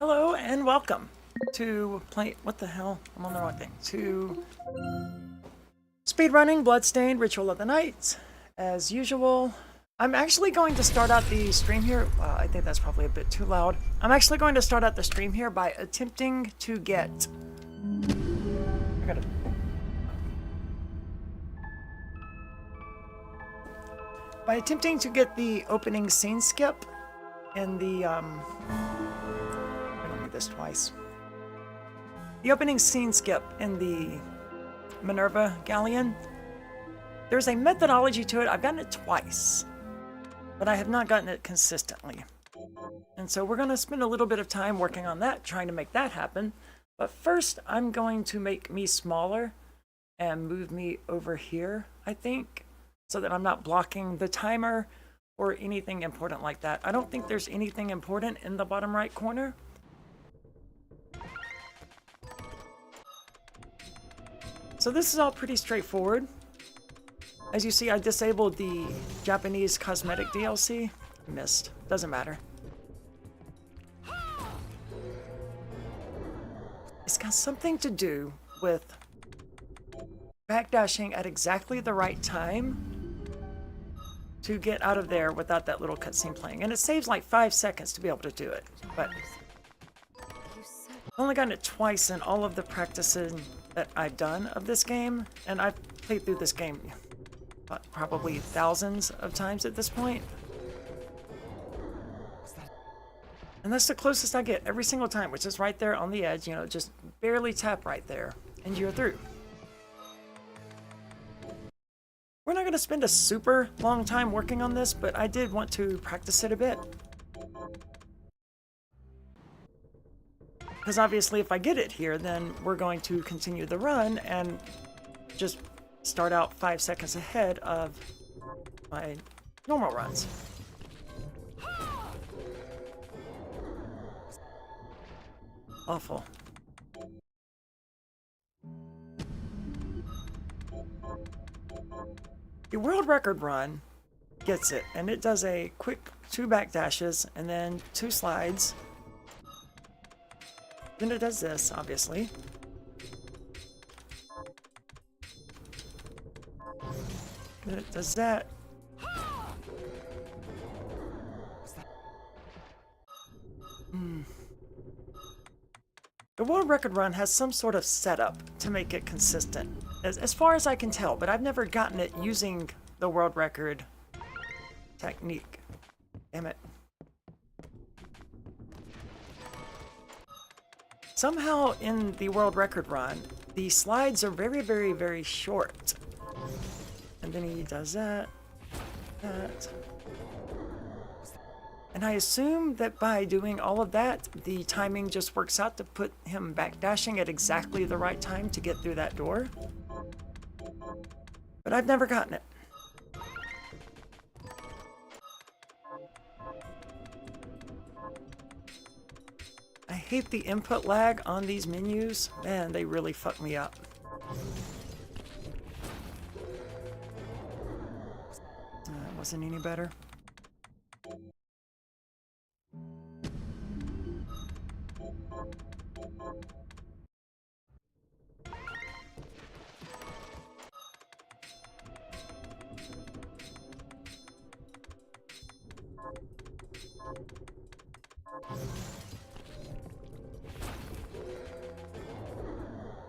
Hello and welcome to play. What the hell? I'm on the wrong thing. To speedrunning Bloodstained Ritual of the Night. As usual, I'm actually going to start out the stream here. Wow, I think that's probably a bit too loud. I'm actually going to start out the stream here by attempting to get. By attempting to get the opening scene skip in the this twice. The opening scene skip in the Minerva Galleon. There's a methodology to it. I've gotten it twice, but I have not gotten it consistently. And so we're going to spend a little bit of time working on that, trying to make that happen. But first, I'm going to make me smaller and move me over here, I think, so that I'm not blocking the timer or anything important like that. I don't think there's anything important in the bottom right corner. So this is all pretty straightforward. As you see, I disabled the Japanese cosmetic DLC. Missed. Doesn't matter. It's got something to do with backdashing at exactly the right time to get out of there without that little cutscene playing. And it saves like 5 seconds to be able to do it. But I've only gotten it twice in all of the practicing that I've done of this game, and I've played through this game probably thousands of times at this point. And that's the closest I get every single time, which is right there on the edge, you know, just barely tap right there, and you're through. We're not going to spend a super long time working on this, but I did want to practice it a bit. Because obviously if I get it here, then we're going to continue the run and just start out 5 seconds ahead of my normal runs. Awful. The world record run gets it, and it does a quick 2 backdashes and then 2 slides. Then it does this, obviously. Then it does that. The world record run has some sort of setup to make it consistent, as far as I can tell, but I've never gotten it using the world record technique. Damn it. Somehow in the world record run, the slides are very, very, very short. And then he does that, that. And I assume that by doing all of that, the timing just works out to put him backdashing at exactly the right time to get through that door. But I've never gotten it. I hate the input lag on these menus. Man, they really fuck me up. That wasn't any better.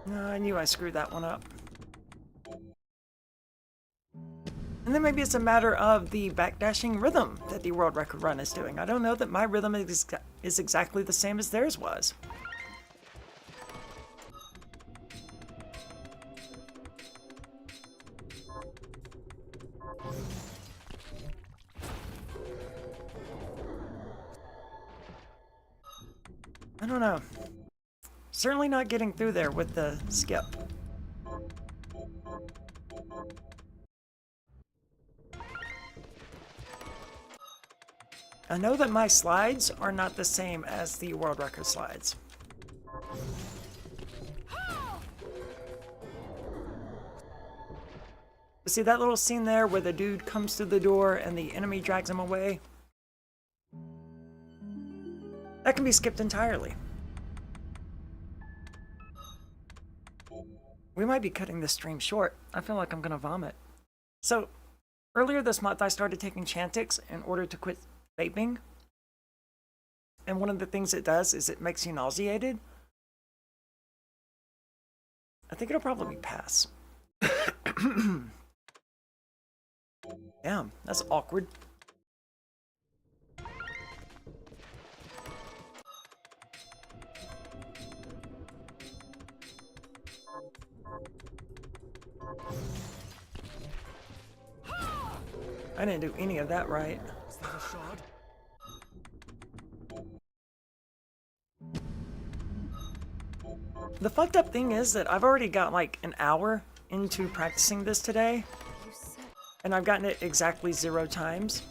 No, I knew I screwed that one up. And then maybe it's a matter of the backdashing rhythm that the world record run is doing. I don't know that my rhythm is exactly the same as theirs was. I don't know. Certainly not getting through there with the skip. I know that my slides are not the same as the world record slides. See that little scene there where the dude comes through the door and the enemy drags him away? That can be skipped entirely. We might be cutting this stream short. I feel like I'm gonna vomit. So, earlier this month I started taking Chantix in order to quit vaping. And one of the things it does is it makes you nauseated. I think it'll probably pass. Damn, that's awkward. I didn't do any of that right. Is that a shard? The fucked up thing is that I've already got like an hour into practicing this today, and I've gotten it exactly 0 times.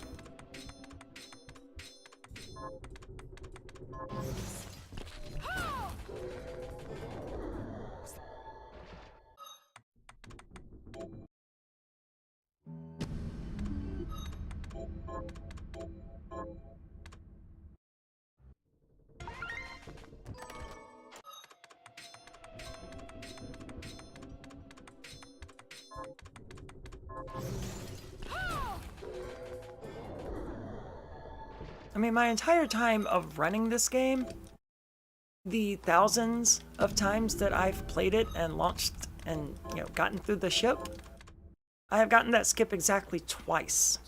I mean, my entire time of running this game, the thousands of times that I've played it and launched and, you know, gotten through the ship, I have gotten that skip exactly twice.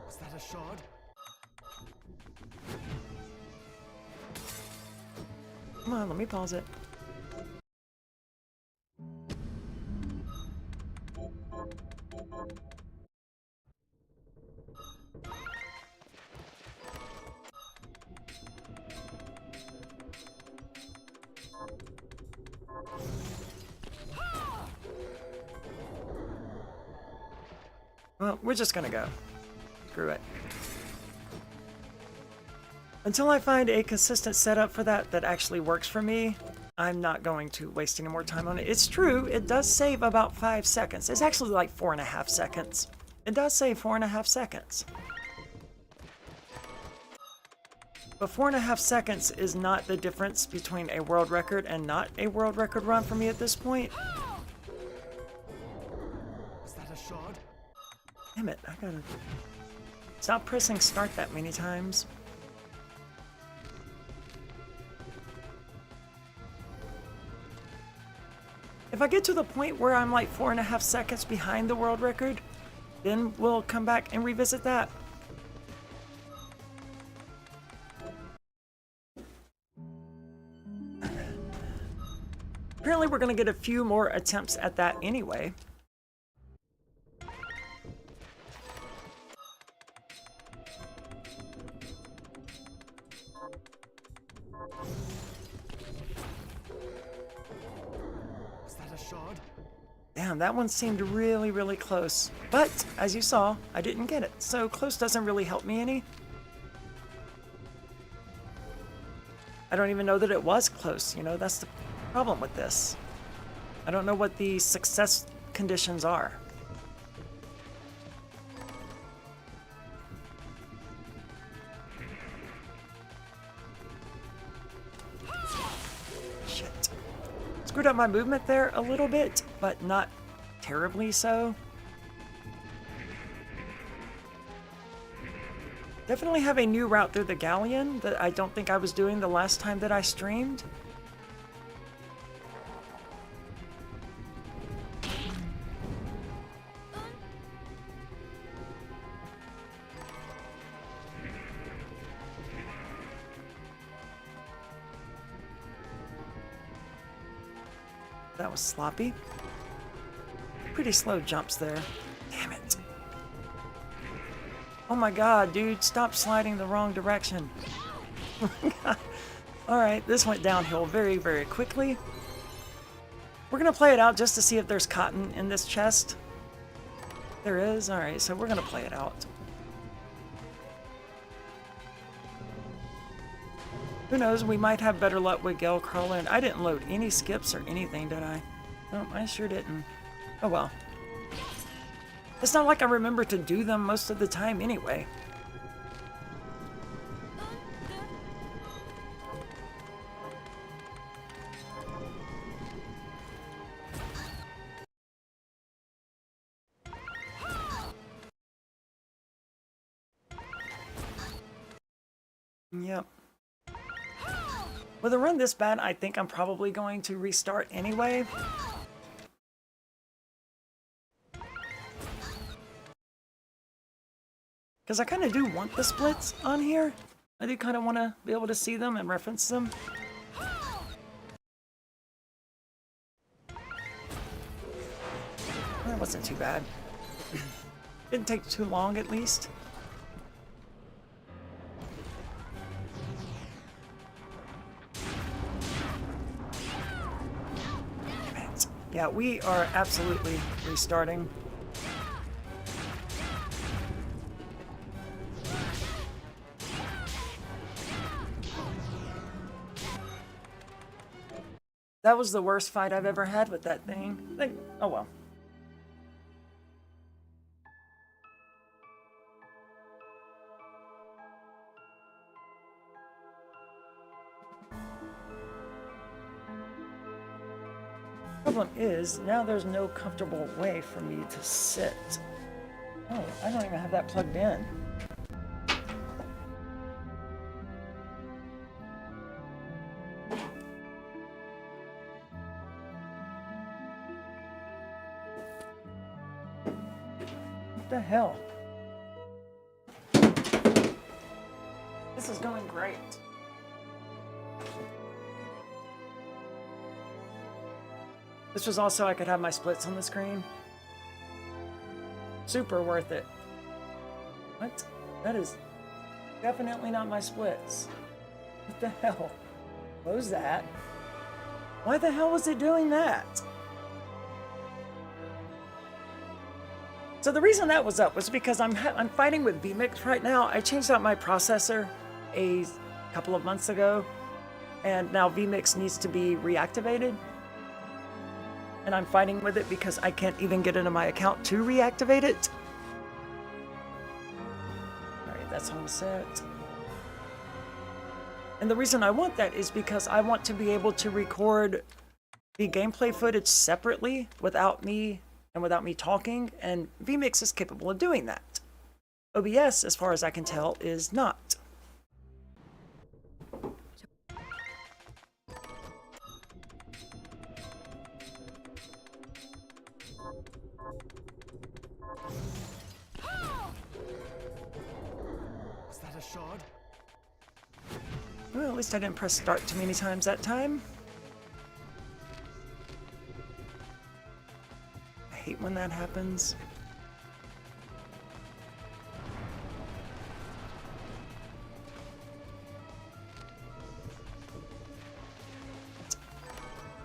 Is that a shard? Come on, let me pause it. Well, we're just gonna go. Screw it. Until I find a consistent setup for that that actually works for me, I'm not going to waste any more time on it. It's true, it does save about 5 seconds. It's actually like 4.5 seconds. It does save 4.5 seconds. But 4.5 seconds is not the difference between a world record and not a world record run for me at this point. Is that a shard? Damn it, I gotta... Stop pressing start that many times. If I get to the point where I'm like 4.5 seconds behind the world record, then we'll come back and revisit that. Apparently we're gonna get a few more attempts at that anyway. Shard? Damn, that one seemed really, really close. But, as you saw, I didn't get it. So close doesn't really help me any. I don't even know that it was close, you know, that's the problem with this. I don't know what the success conditions are. Screwed up my movement there a little bit, but not terribly so. Definitely have a new route through the galleon that I don't think I was doing the last time that I streamed. That was sloppy. Pretty slow jumps there. Damn it. Oh my god, dude, stop sliding the wrong direction. Alright, this went downhill very, very quickly. We're gonna play it out just to see if there's cotton in this chest. There is? Alright, so we're gonna play it out. Who knows, we might have better luck with Gale Carlin. I didn't load any skips or anything, did I? No, I sure didn't. Oh well. It's not like I remember to do them most of the time anyway. Yep. With a run this bad, I think I'm probably going to restart anyway. Because I kind of do want the splits on here. I do kind of want to be able to see them and reference them. That wasn't too bad. Didn't take too long, at least. Yeah, we are absolutely restarting. That was the worst fight I've ever had with that thing. Oh well. Problem is, now there's no comfortable way for me to sit. Oh, I don't even have that plugged in. What the hell? This is going great. This was also, I could have my splits on the screen. Super worth it. What? That is definitely not my splits. What the hell? Close that. Why the hell was it doing that? So the reason that was up was because I'm fighting with vMix right now. I changed out my processor a couple of months ago, and now vMix needs to be reactivated. And I'm fighting with it because I can't even get into my account to reactivate it. Alright, that's all set. And the reason I want that is because I want to be able to record the gameplay footage separately without me talking, and vMix is capable of doing that. OBS, as far as I can tell, is not. Was that a shard? Well, at least I didn't press start too many times that time. I hate when that happens.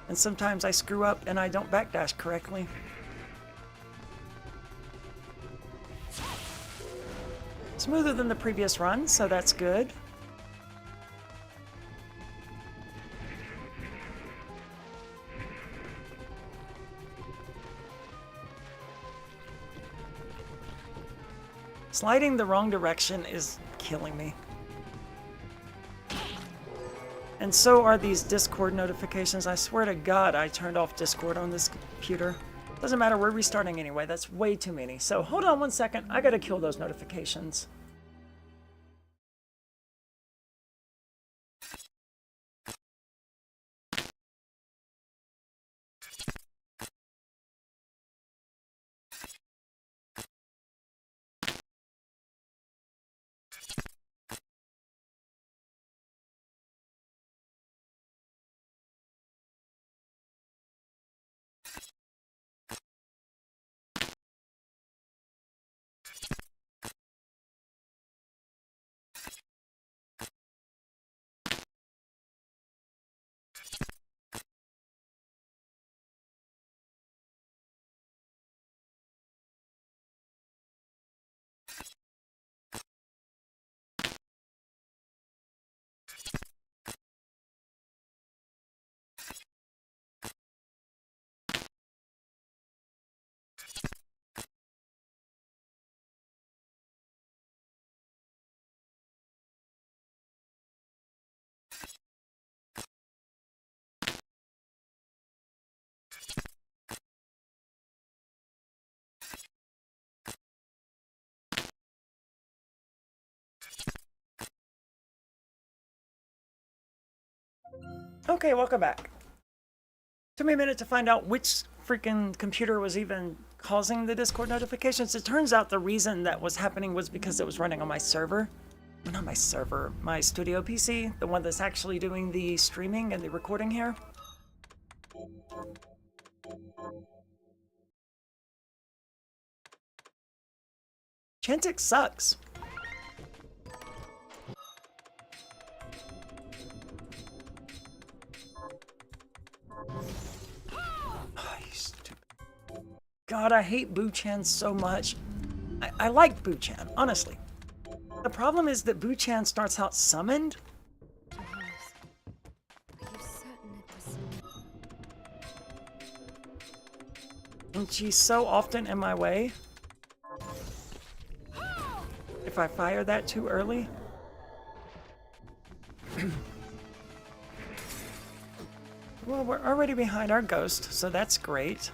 And sometimes I screw up and I don't backdash correctly. Smoother than the previous run, so that's good. Sliding the wrong direction is killing me. And so are these Discord notifications. I swear to God, I turned off Discord on this computer. Doesn't matter, we're restarting anyway. That's way too many. So hold on one second. I gotta kill those notifications. Okay, welcome back. Took me a minute to find out which freaking computer was even causing the Discord notifications. It turns out the reason that was happening was because it was running on my server. Well, not my server, my studio PC, the one that's actually doing the streaming and the recording here. Chantix sucks. Oh, you stupid. God, I hate Boo-chan so much. I like Boo-chan, honestly. The problem is that Boo-chan starts out summoned. And she's so often in my way. If I fire that too early. Well, we're already behind our ghost, so that's great.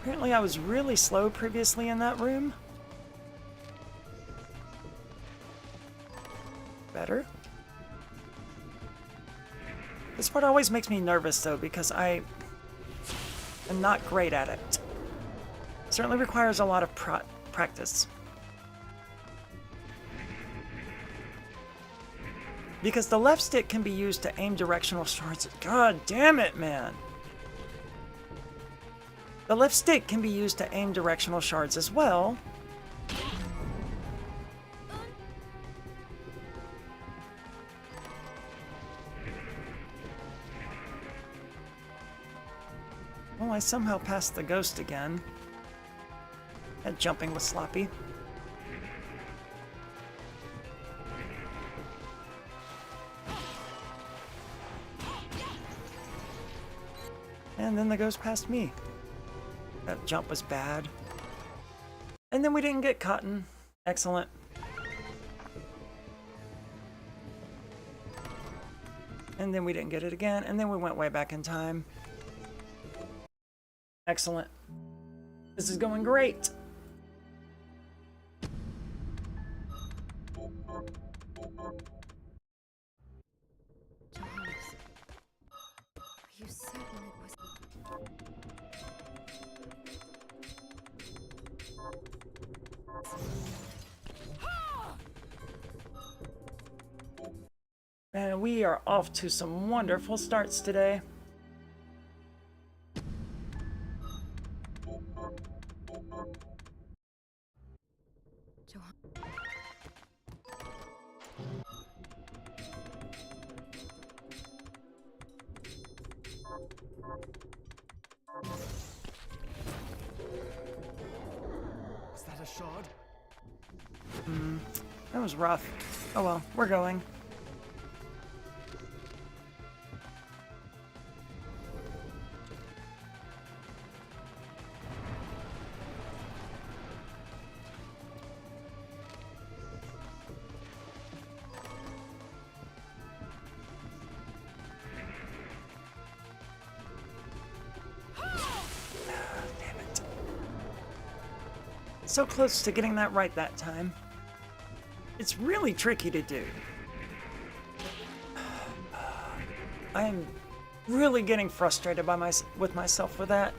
Apparently I was really slow previously in that room. Better. This part always makes me nervous though, because I am not great at it. Certainly requires a lot of practice. Because the left stick can be used to aim directional shards. God damn it, man. The left stick can be used to aim directional shards as well. Well, I somehow passed the ghost again. That jumping was sloppy. And then the ghost passed me. That jump was bad. And then we didn't get cotton. Excellent. And then we didn't get it again. And then we went way back in time. Excellent. This is going great. You certain it was... And we are off to some wonderful starts today. Was that a shard? That was rough. Oh well, we're going. So close to getting that right that time. It's really tricky to do. I am really getting frustrated by with myself for that.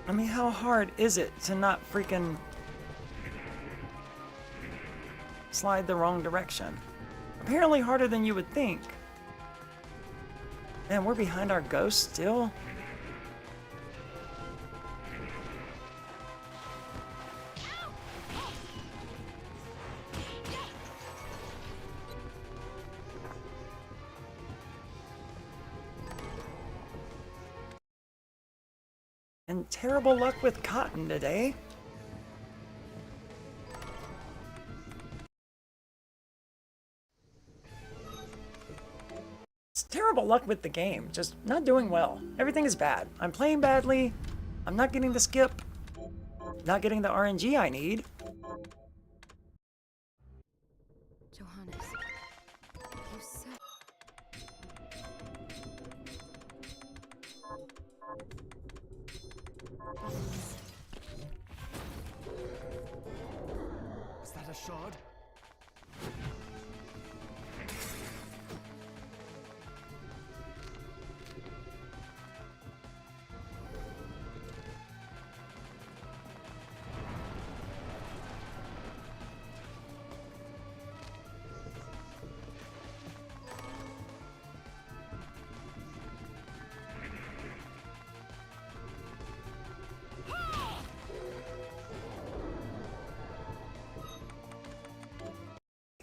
I mean, how hard is it to not freaking slide the wrong direction? Apparently harder than you would think. Man, we're behind our ghost still? And terrible luck with cotton today. It's terrible luck with the game, just not doing well. Everything is bad. I'm playing badly, I'm not getting the skip, not getting the RNG I need. Johannes, you said... Was that a shard?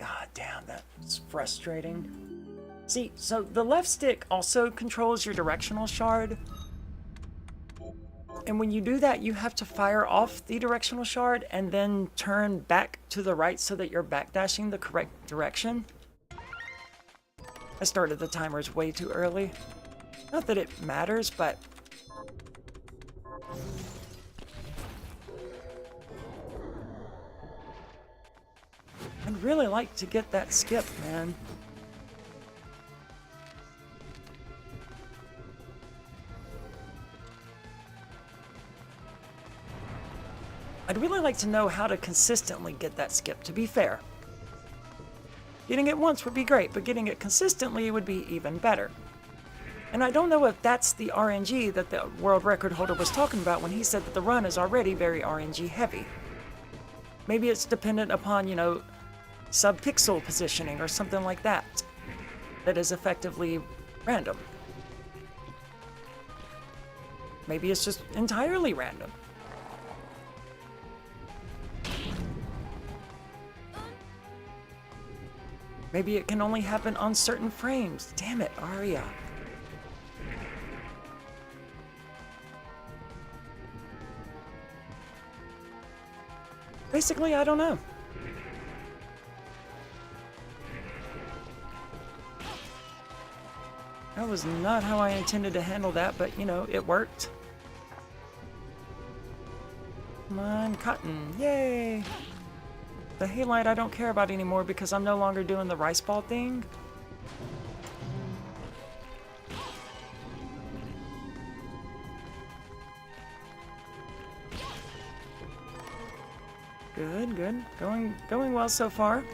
God damn, that's frustrating. See, so the left stick also controls your directional shard. And when you do that, you have to fire off the directional shard and then turn back to the right so that you're backdashing the correct direction. I started the timers way too early. Not that it matters, but... I'd really like to get that skip, man. I'd really like to know how to consistently get that skip, to be fair. Getting it once would be great, but getting it consistently would be even better. And I don't know if that's the RNG that the world record holder was talking about when he said that the run is already very RNG heavy. Maybe it's dependent upon, you know, sub-pixel positioning or something like that. That is effectively random. Maybe it's just entirely random. Maybe it can only happen on certain frames. Damn it, Arya. Basically, I don't know. That was not how I intended to handle that, but, you know, it worked. Come on, cotton. Yay! The halide I don't care about anymore because I'm no longer doing the rice ball thing. Good, good. Going well so far.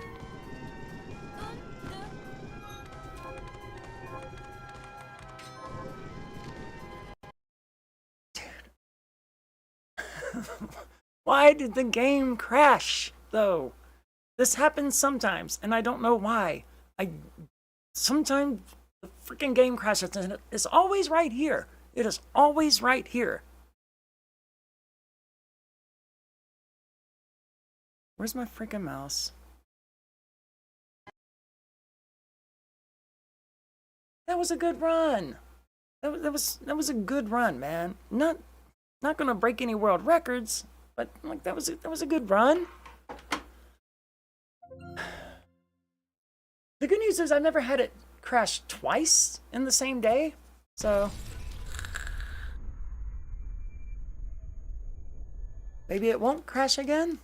Why did the game crash, though? This happens sometimes, and I don't know why. Sometimes the freaking game crashes, and it's always right here. It is always right here. Where's my freaking mouse? That was a good run. That was a good run, man. Not gonna break any world records, but like that was a good run. The good news is I've never had it crash twice in the same day, so maybe it won't crash again.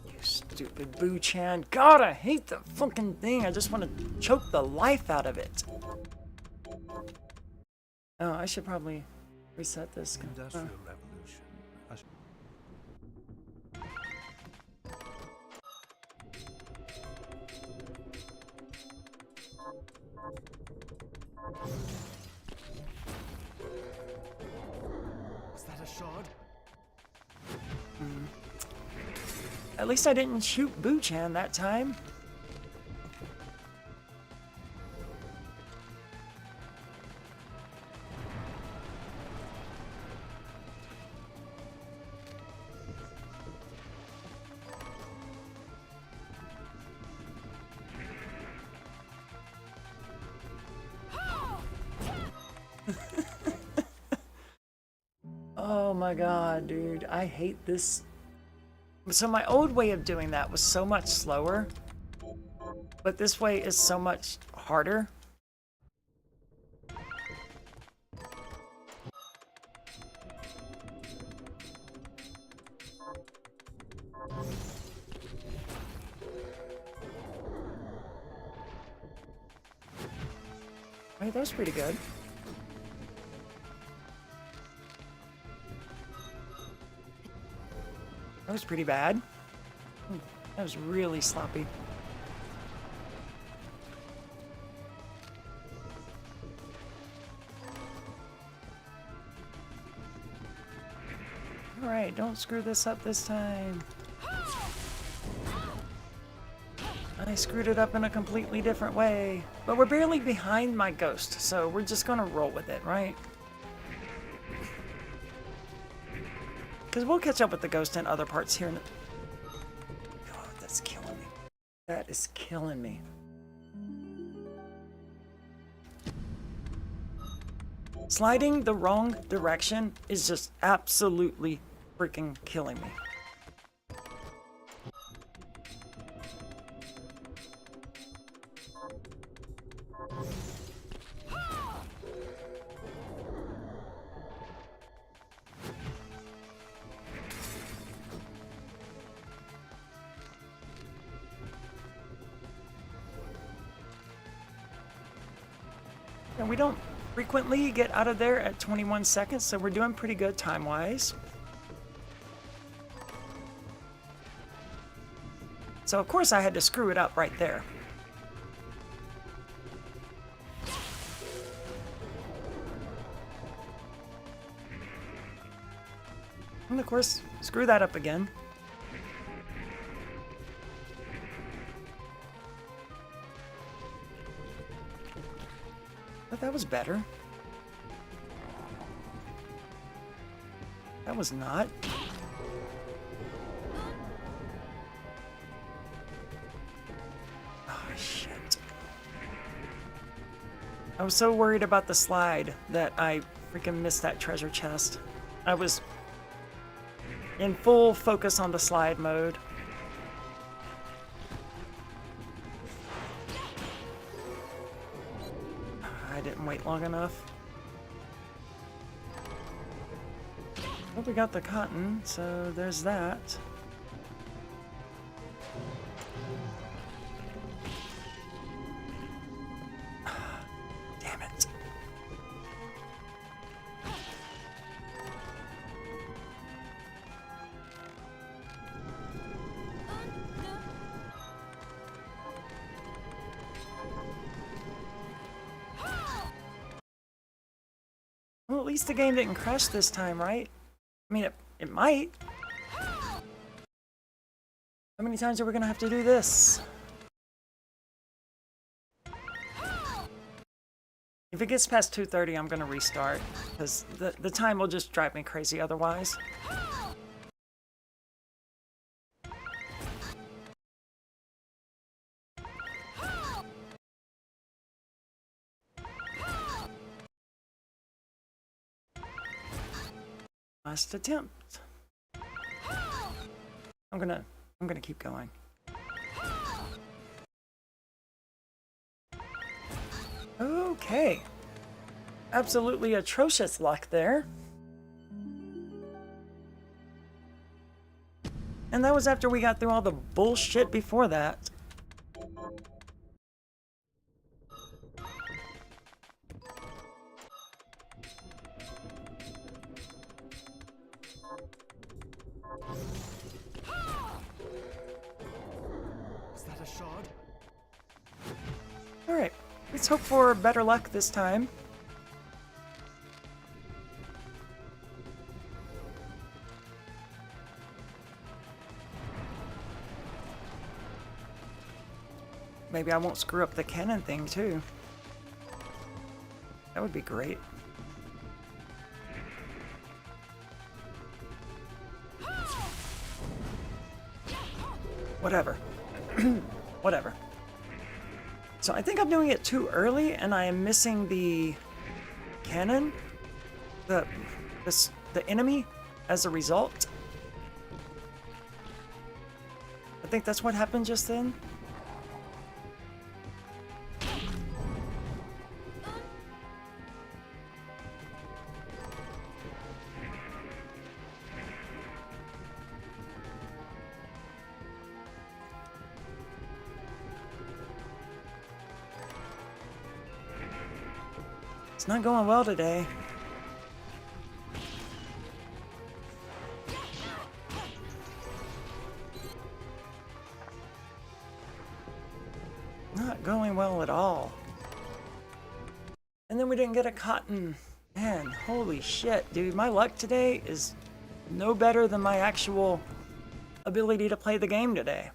You stupid Boo-chan. God, I hate the fucking thing. I just want to choke the life out of it. Oh, I should probably reset this. Industrial Revolution. Was that a shard? At least I didn't shoot Boo-chan that time. Oh my god, dude. I hate this. So my old way of doing that was so much slower. But this way is so much harder. Hey, that was pretty good. That was pretty bad. That was really sloppy. Alright, don't screw this up this time. I screwed it up in a completely different way. But we're barely behind my ghost, so we're just gonna roll with it, right? Because we'll catch up with the ghost in other parts here. Oh, that's killing me. That is killing me. Sliding the wrong direction is just absolutely freaking killing me. And we don't frequently get out of there at 21 seconds, so we're doing pretty good time-wise. So of course I had to screw it up right there. And of course, screw that up again. But that was better. That was not. Oh, shit. I was so worried about the slide that I freaking missed that treasure chest. I was in full focus on the slide mode. I didn't wait long enough. Well, we got the cotton, so there's that. Damn it. Well, at least the game didn't crash this time, right? I mean, it might. How many times are we gonna have to do this? If it gets past 2:30, I'm gonna restart, because the time will just drive me crazy otherwise. Last attempt. I'm gonna keep going. Okay. Absolutely atrocious luck there. And that was after we got through all the bullshit before that. Is that a shard? Alright, let's hope for better luck this time. Maybe I won't screw up the cannon thing too. That would be great. Whatever. Whatever. So I think I'm doing it too early and I am missing the cannon, the enemy as a result. I think that's what happened just then. It's not going well today. Not going well at all. And then we didn't get a cotton. Man, holy shit, dude. My luck today is no better than my actual ability to play the game today.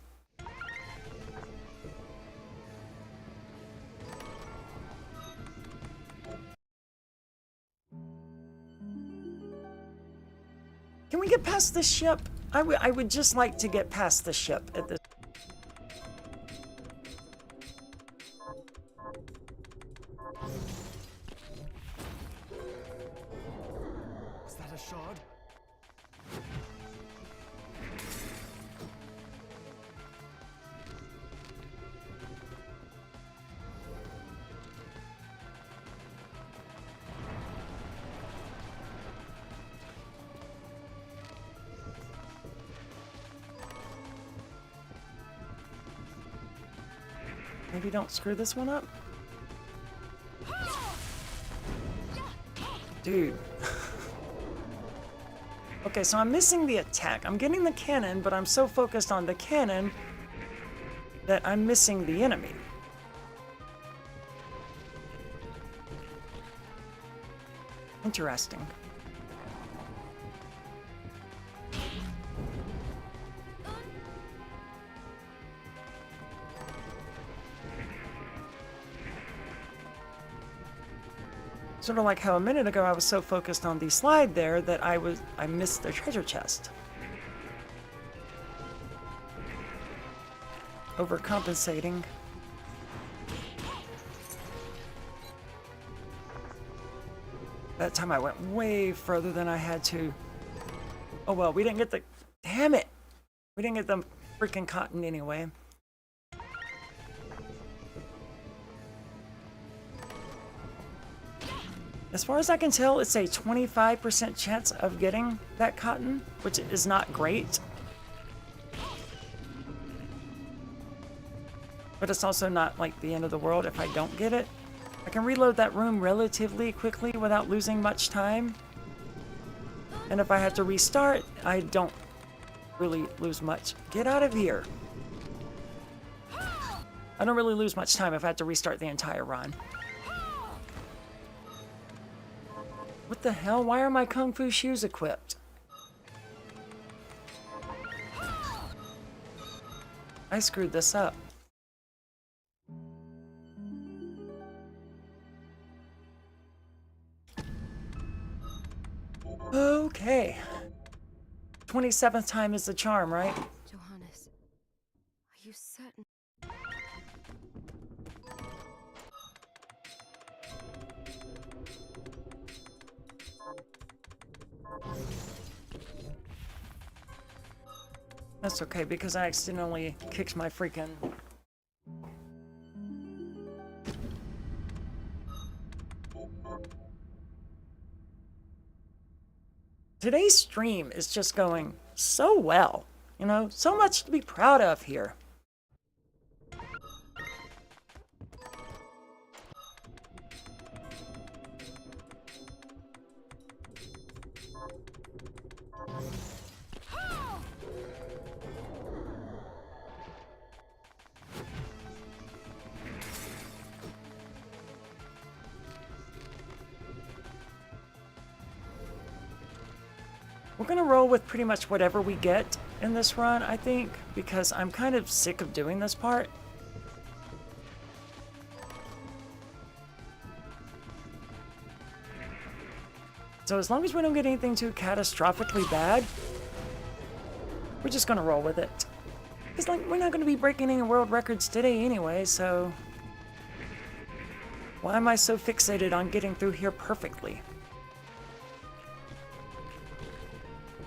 Can we get past this ship? I would just like to get past the ship at this. Is that a shard? Maybe don't screw this one up. Dude. Okay, so I'm missing the attack. I'm getting the cannon, but I'm so focused on the cannon that I'm missing the enemy. Interesting. Sort of like how a minute ago I was so focused on the slide there that I missed the treasure chest. Overcompensating. That time I went way further than I had to. Oh well, we didn't get the... Damn it! We didn't get the freaking cotton anyway. As far as I can tell, it's a 25% chance of getting that cotton, which is not great. But it's also not like the end of the world if I don't get it. I can reload that room relatively quickly without losing much time. And if I have to restart, I don't really lose much. Get out of here. I don't really lose much time if I have to restart the entire run. What the hell? Why are my kung fu shoes equipped? I screwed this up. Okay. 27th time is the charm, right? Johannes, are you certain? That's okay, because I accidentally kicked my freaking... Today's stream is just going so well. You know, so much to be proud of here. We're gonna roll with pretty much whatever we get in this run, I think, because I'm kind of sick of doing this part. So as long as we don't get anything too catastrophically bad, we're just gonna roll with it. Because like, we're not gonna be breaking any world records today anyway, so why am I so fixated on getting through here perfectly?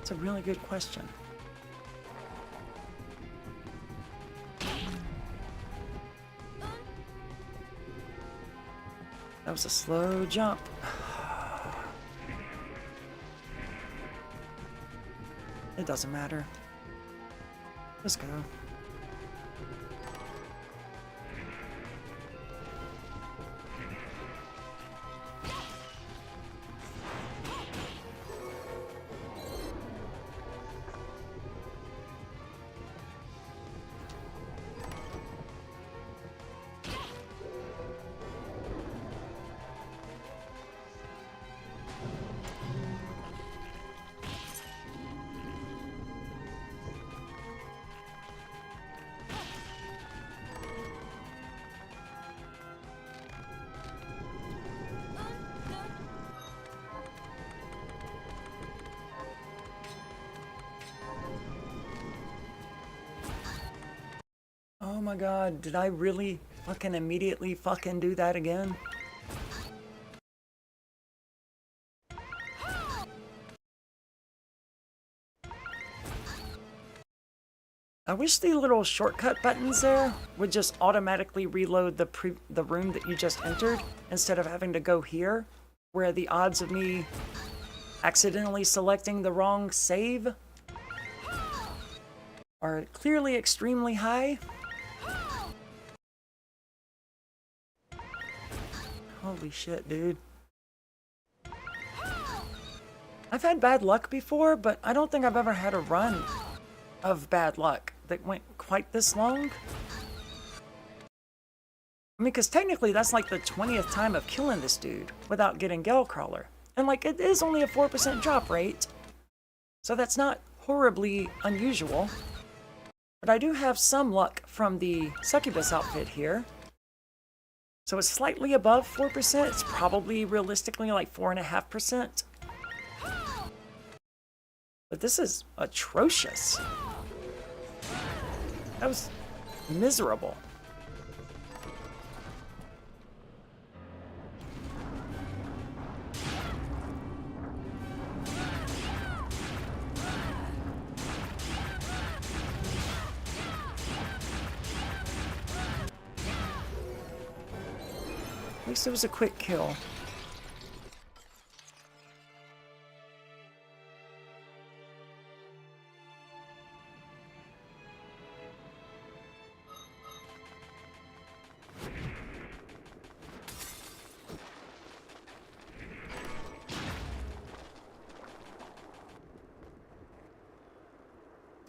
It's a really good question. That was a slow jump. It doesn't matter. Let's go. my god, did I really fucking immediately fucking do that again? I wish the little shortcut buttons there would just automatically reload the room that you just entered instead of having to go here, where the odds of me accidentally selecting the wrong save are clearly extremely high. Holy shit, dude. I've had bad luck before, but I don't think I've ever had a run of bad luck that went quite this long. I mean, because technically that's like the 20th time of killing this dude without getting Gale-Crawler. And like, it is only a 4% drop rate, so that's not horribly unusual. But I do have some luck from the Succubus outfit here. So it's slightly above 4%. It's probably realistically like 4.5%. But this is atrocious. That was miserable. At least it was a quick kill.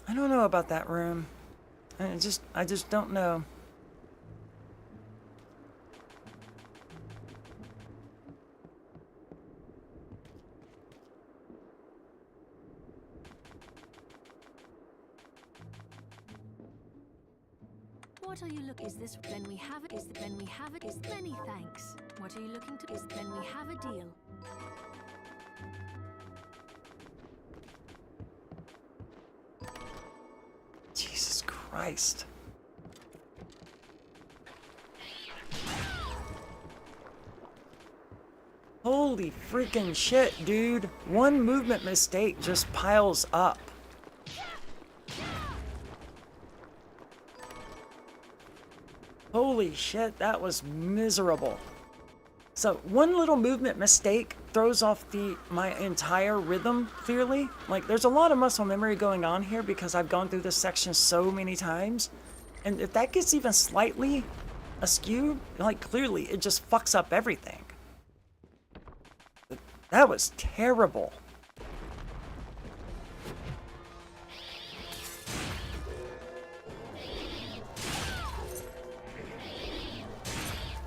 I don't know about that room. I just don't know. What are you looking? Is this then we have it? Is then we have it? Is many thanks. What are you looking to? Is then we have a deal. Jesus Christ. Holy freaking shit, dude. One movement mistake just piles up. Holy shit, that was miserable. So one little movement mistake throws off my entire rhythm, clearly. Like, there's a lot of muscle memory going on here because I've gone through this section so many times. And if that gets even slightly askew, like, clearly it just fucks up everything. That was terrible.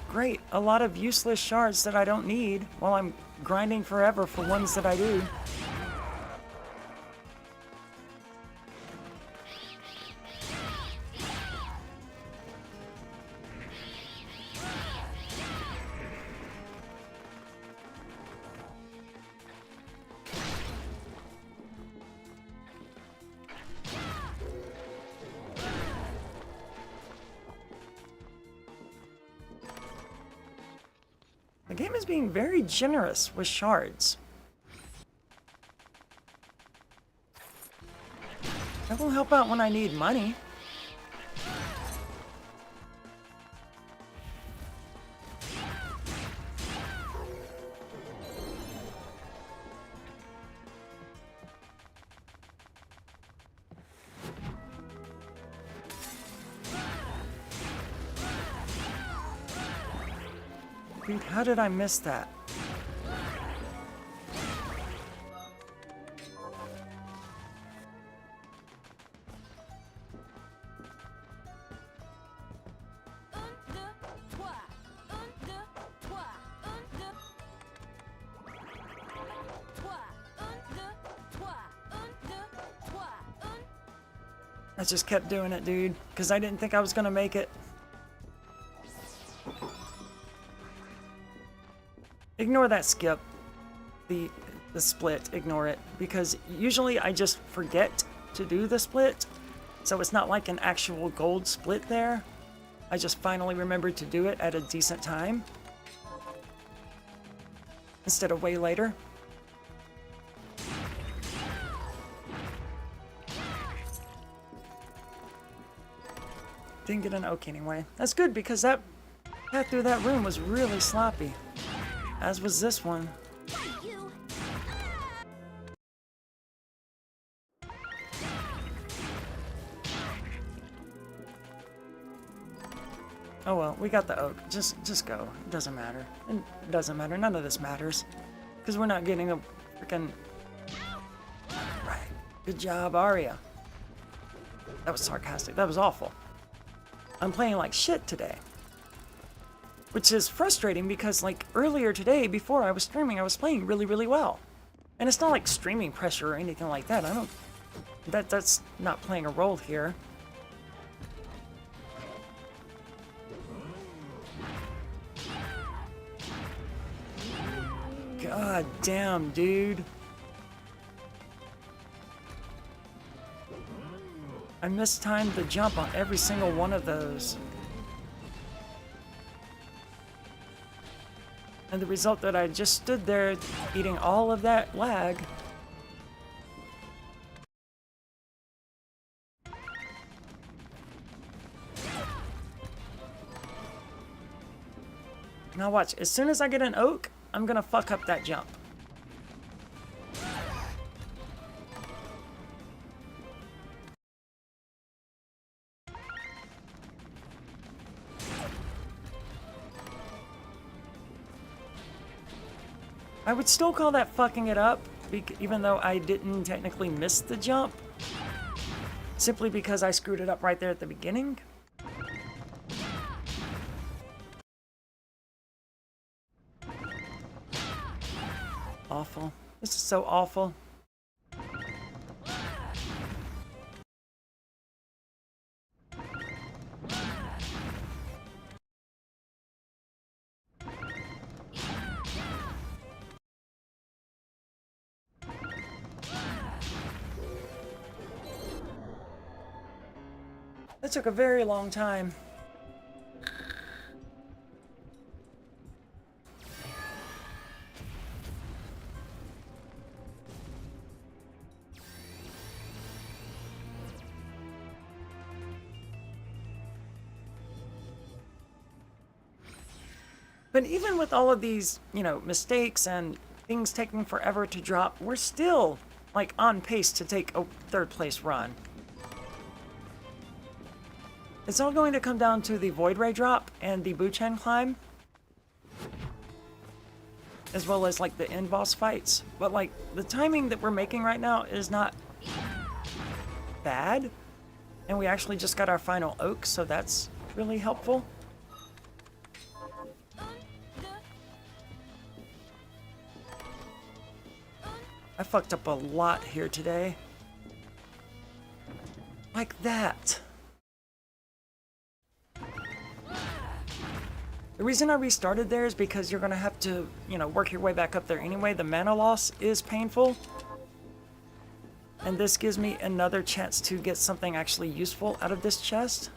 Great, a lot of useless shards that I don't need while I'm grinding forever for ones that I do. The game is being very generous with shards. That will help out when I need money. Dude, how did I miss that? I just kept doing it, dude, because I didn't think I was gonna make it. Ignore that skip, the split, ignore it, because usually I just forget to do the split, so it's not like an actual gold split there. I just finally remembered to do it at a decent time instead of way later. Didn't get an oak anyway. That's good because that path through that room was really sloppy, as was this one. Oh well, we got the oak. Just go. It doesn't matter. It doesn't matter. None of this matters. Because we're not getting a freaking... Right. Good job, Arya. That was sarcastic. That was awful. I'm playing like shit today. Which is frustrating because, like, earlier today, before I was streaming, I was playing really, really well. And it's not like streaming pressure or anything like that. I don't... That's not playing a role here. God damn, dude. I mistimed the jump on every single one of those. And the result that I just stood there eating all of that lag. Now watch, as soon as I get an oak, I'm gonna fuck up that jump. I would still call that fucking it up, even though I didn't technically miss the jump. Simply because I screwed it up right there at the beginning. Awful. This is so awful. That took a very long time. But even with all of these, you know, mistakes and things taking forever to drop, we're still, like, on pace to take a third place run. It's all going to come down to the Void Ray drop and the Buchen climb. As well as, like, the end boss fights. But, like, the timing that we're making right now is not bad. And we actually just got our final oak, so that's really helpful. I fucked up a lot here today. Like that. The reason I restarted there is because you're gonna have to, you know, work your way back up there anyway. The mana loss is painful. And this gives me another chance to get something actually useful out of this chest.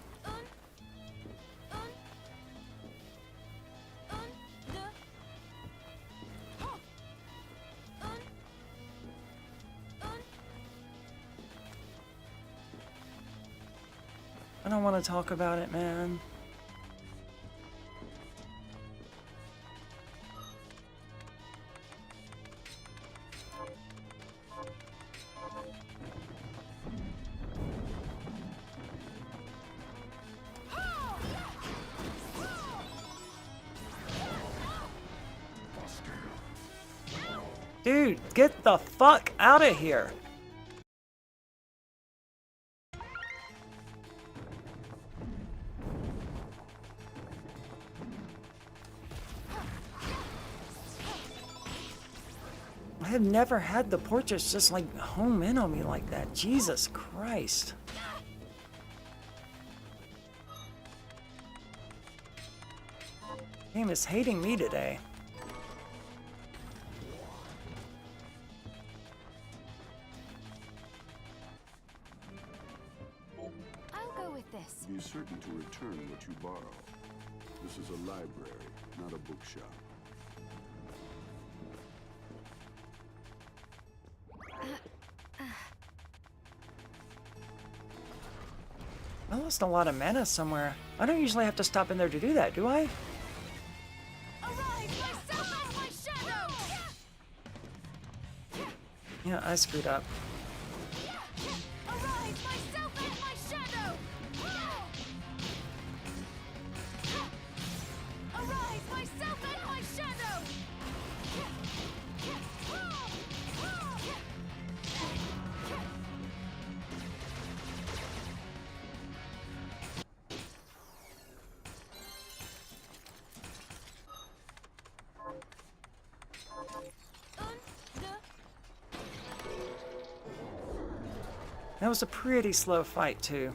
I don't want to talk about it, man. Dude, get the fuck out of here. I have never had the portraits just like home in on me like that. Jesus Christ. Game is hating me today. I'll go with this. Be certain to return what you borrow. This is a library, not a bookshop. I lost a lot of mana somewhere. I don't usually have to stop in there to do that, do I? Arise, myself and my shadow! Yeah, I screwed up. Arise, myself and my shadow! Arise, myself and my shadow! That was a pretty slow fight, too.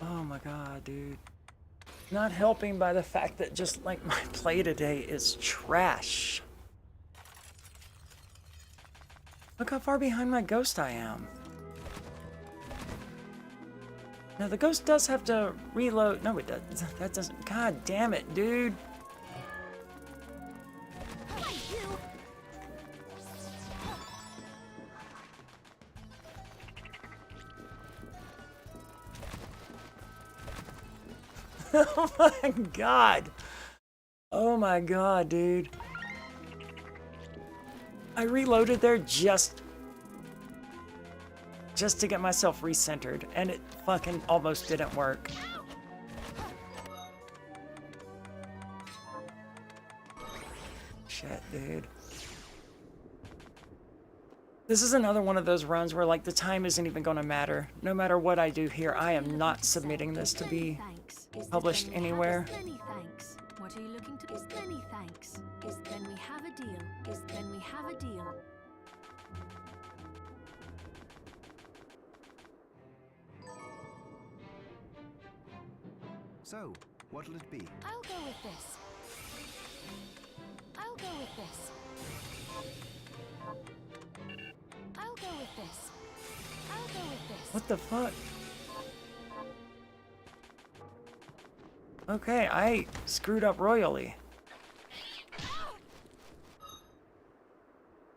Oh my god, dude. Not helping by the fact that just like my play today is trash. Look how far behind my ghost I am. Now the ghost does have to reload. No, it doesn't. That doesn't. God damn it, dude. Oh my god. Oh my god, dude. I reloaded there just to get myself recentered, and it fucking almost didn't work. Shit, dude. This is another one of those runs where, like, the time isn't even gonna matter. No matter what I do here, I am not submitting this to be published anywhere. Many thanks. What are you looking to? Is many thanks. Is then we have a deal. Is then we have a deal. So, what'll it be? I'll go with this. I'll go with this. I'll go with this. I'll go with this. What the fuck? Okay, I screwed up royally.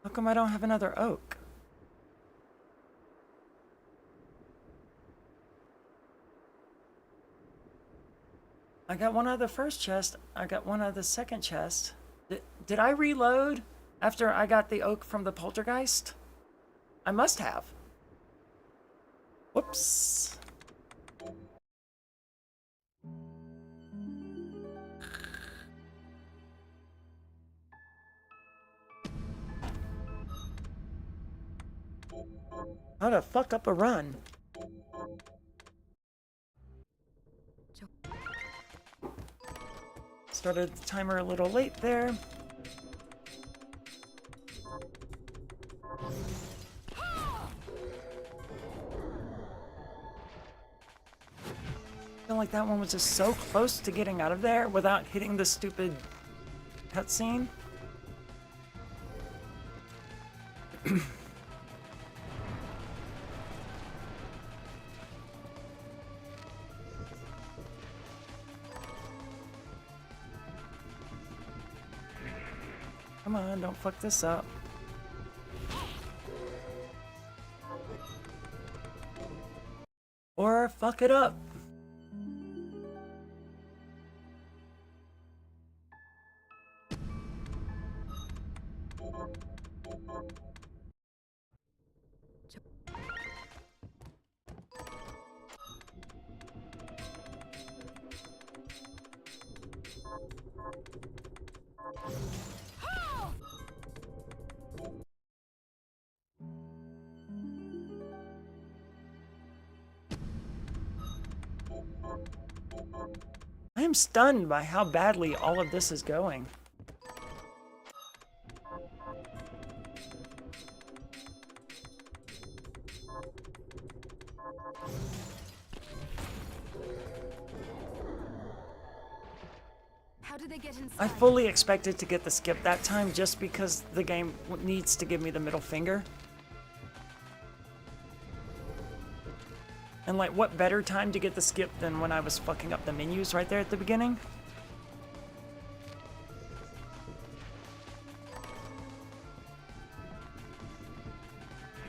How come I don't have another oak? I got one out of the first chest. I got one out of the second chest. Did I reload after I got the oak from the poltergeist? I must have. Whoops. How to fuck up a run? Started the timer a little late there. I feel like that one was just so close to getting out of there without hitting the stupid cutscene. Come on, don't fuck this up. Or fuck it up. I am stunned by how badly all of this is going. How did they get inside? I fully expected to get the skip that time just because the game needs to give me the middle finger. And like, what better time to get the skip than when I was fucking up the menus right there at the beginning?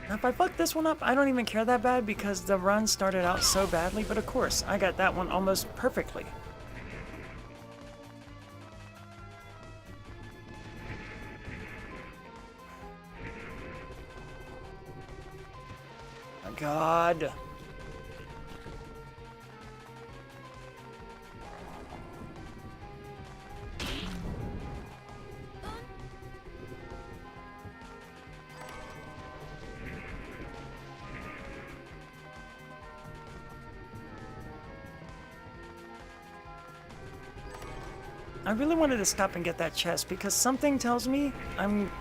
Now, if I fuck this one up, I don't even care that bad because the run started out so badly, but of course, I got that one almost perfectly. My God. I really wanted to stop and get that chest because something tells me I'm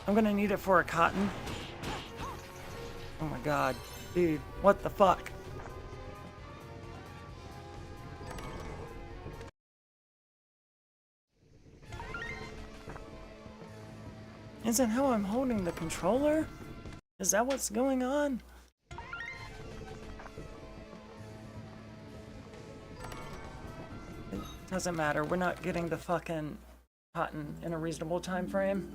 gonna need it for a cotton. Oh my God, dude, what the fuck? Isn't how I'm holding the controller? Is that what's going on? Doesn't matter, we're not getting the fucking cotton in a reasonable time frame.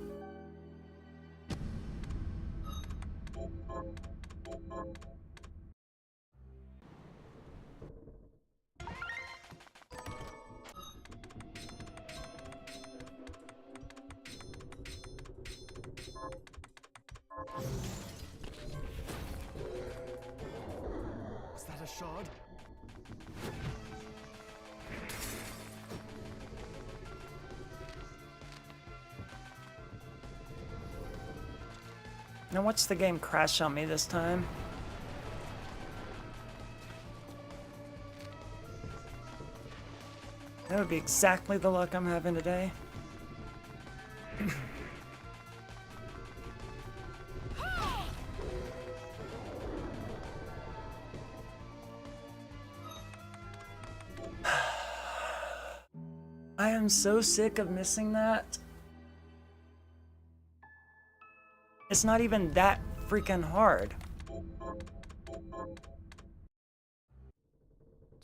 Was that a shard? Now watch the game crash on me this time. That would be exactly the luck I'm having today. I am so sick of missing that. It's not even that freaking hard.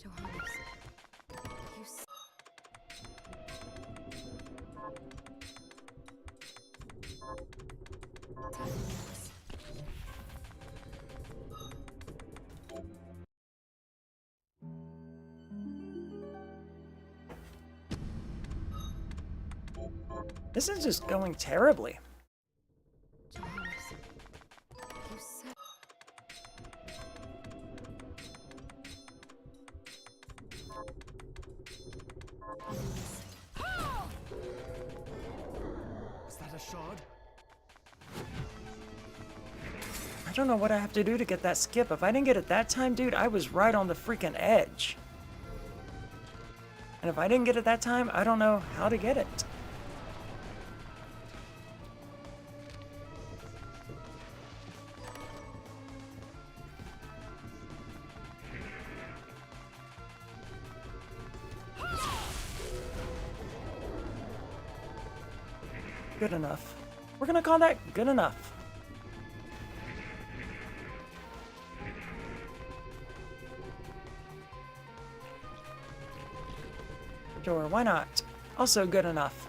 Johannes, you This is just going terribly. Johannes, you said... Was that a shard? I don't know what I have to do to get that skip. If I didn't get it that time, dude, I was right on the freaking edge. And if I didn't get it that time, I don't know how to get it. Good enough. We're gonna call that good enough. Sure, why not? Also good enough.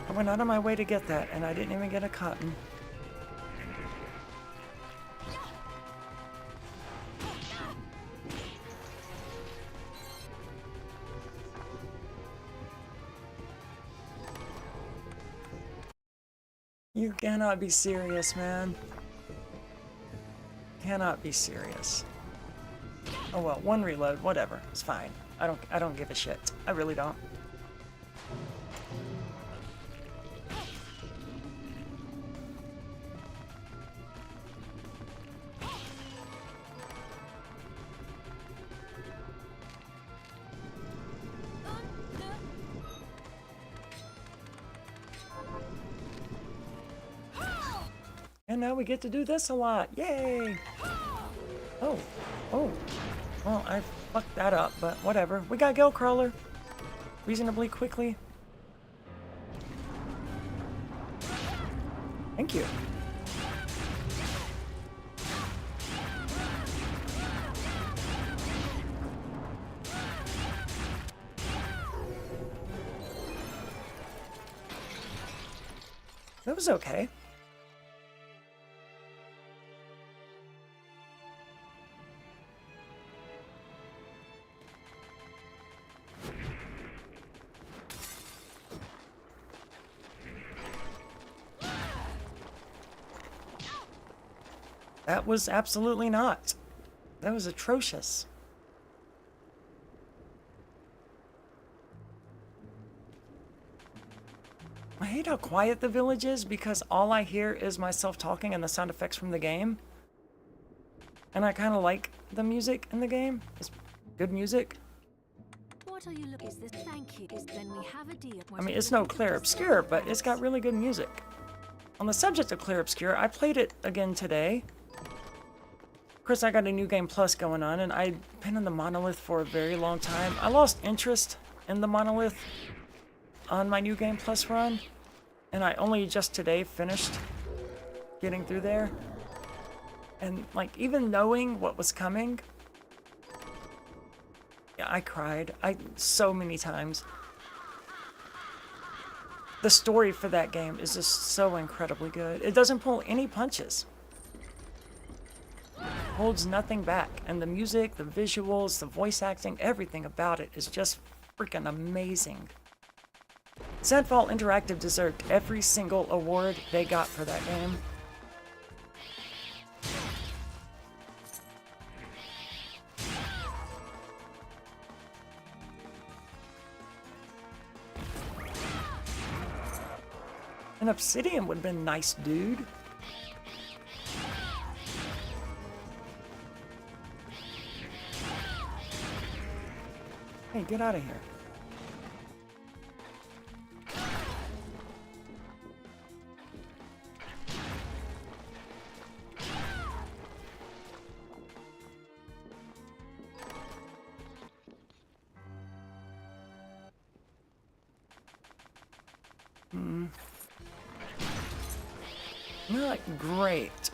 I went out of my way to get that, and I didn't even get a cotton. You cannot be serious, man. Cannot be serious. Oh well, one reload, whatever. It's fine. I don't give a shit. I really don't. And now we get to do this a lot. Yay! Oh. Oh. Well, I fucked that up, but whatever. We got Gale Crawler reasonably quickly. Thank you. That was okay. That was absolutely not. That was atrocious. I hate how quiet the village is because all I hear is myself talking and the sound effects from the game. And I kind of like the music in the game. It's good music. What are you looking? Is this? Thank you. Is then we have a deal. I mean, it's no Clair Obscur, but it's got really good music. On the subject of Clair Obscur, I played it again today. Of course, I got a New Game Plus going on, and I'd been in the Monolith for a very long time. I lost interest in the Monolith on my New Game Plus run, and I only just today finished getting through there. And, like, even knowing what was coming, yeah, I cried. So many times. The story for that game is just so incredibly good. It doesn't pull any punches. Holds nothing back, and the music, the visuals, the voice acting, everything about it is just freaking amazing. Sandfall Interactive deserved every single award they got for that game. An Obsidian would have been nice, dude. Hey, get out of here. Not great.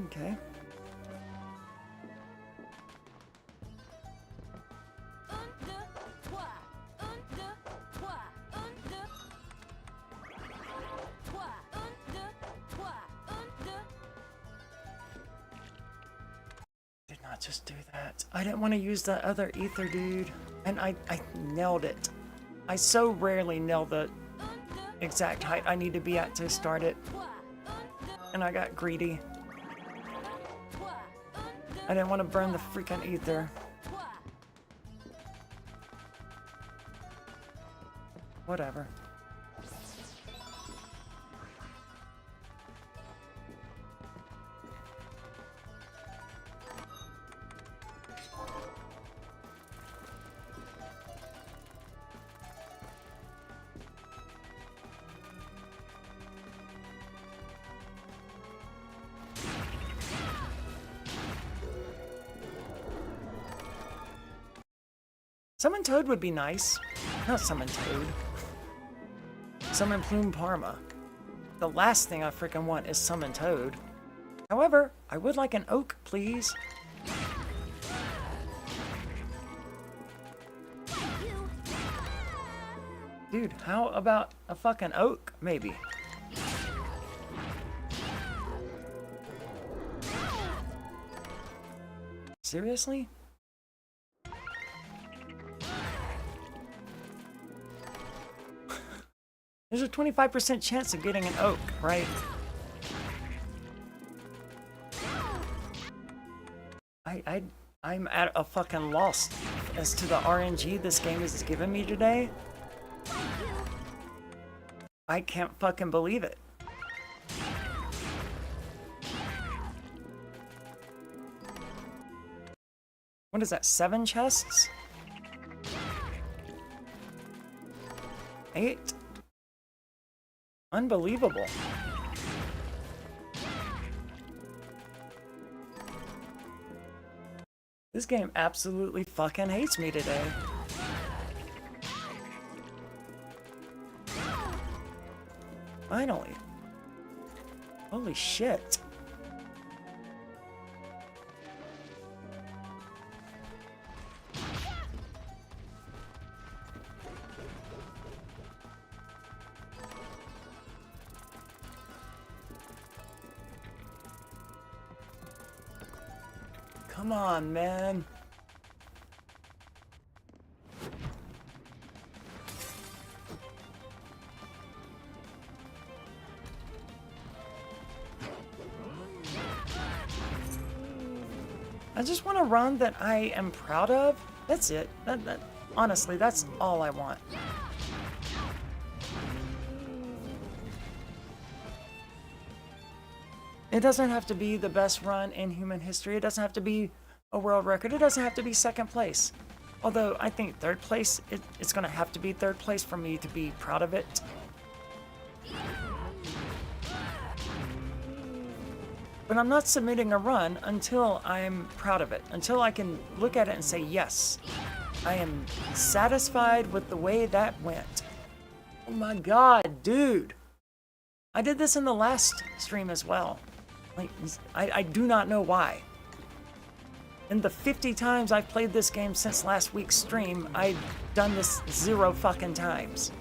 Okay. Did not just do that. I didn't want to use the other ether, dude. And I nailed it. I so rarely nail the exact height I need to be at to start it. And I got greedy. I didn't want to burn the freaking ether. Whatever. Summon Toad would be nice. Not Summon Toad. Summon Plume Parma. The last thing I freaking want is Summon Toad. However, I would like an oak, please. Dude, how about a fucking oak, maybe? Seriously? There's a 25% chance of getting an oak, right? I'm at a fucking loss as to the RNG this game has given me today. I can't fucking believe it. What is that, 7 chests? 8? Unbelievable. This game absolutely fucking hates me today. Finally. Holy shit. Come on, man. I just want a run that I am proud of. That's it. Honestly, that's all I want. It doesn't have to be the best run in human history. It doesn't have to be a world record. It doesn't have to be second place. Although I think third place, it's going to have to be third place for me to be proud of it. But I'm not submitting a run until I'm proud of it. Until I can look at it and say, yes, I am satisfied with the way that went. Oh my god, dude. I did this in the last stream as well. Like, I do not know why. In the 50 times I've played this game since last week's stream, I've done this 0 fucking times.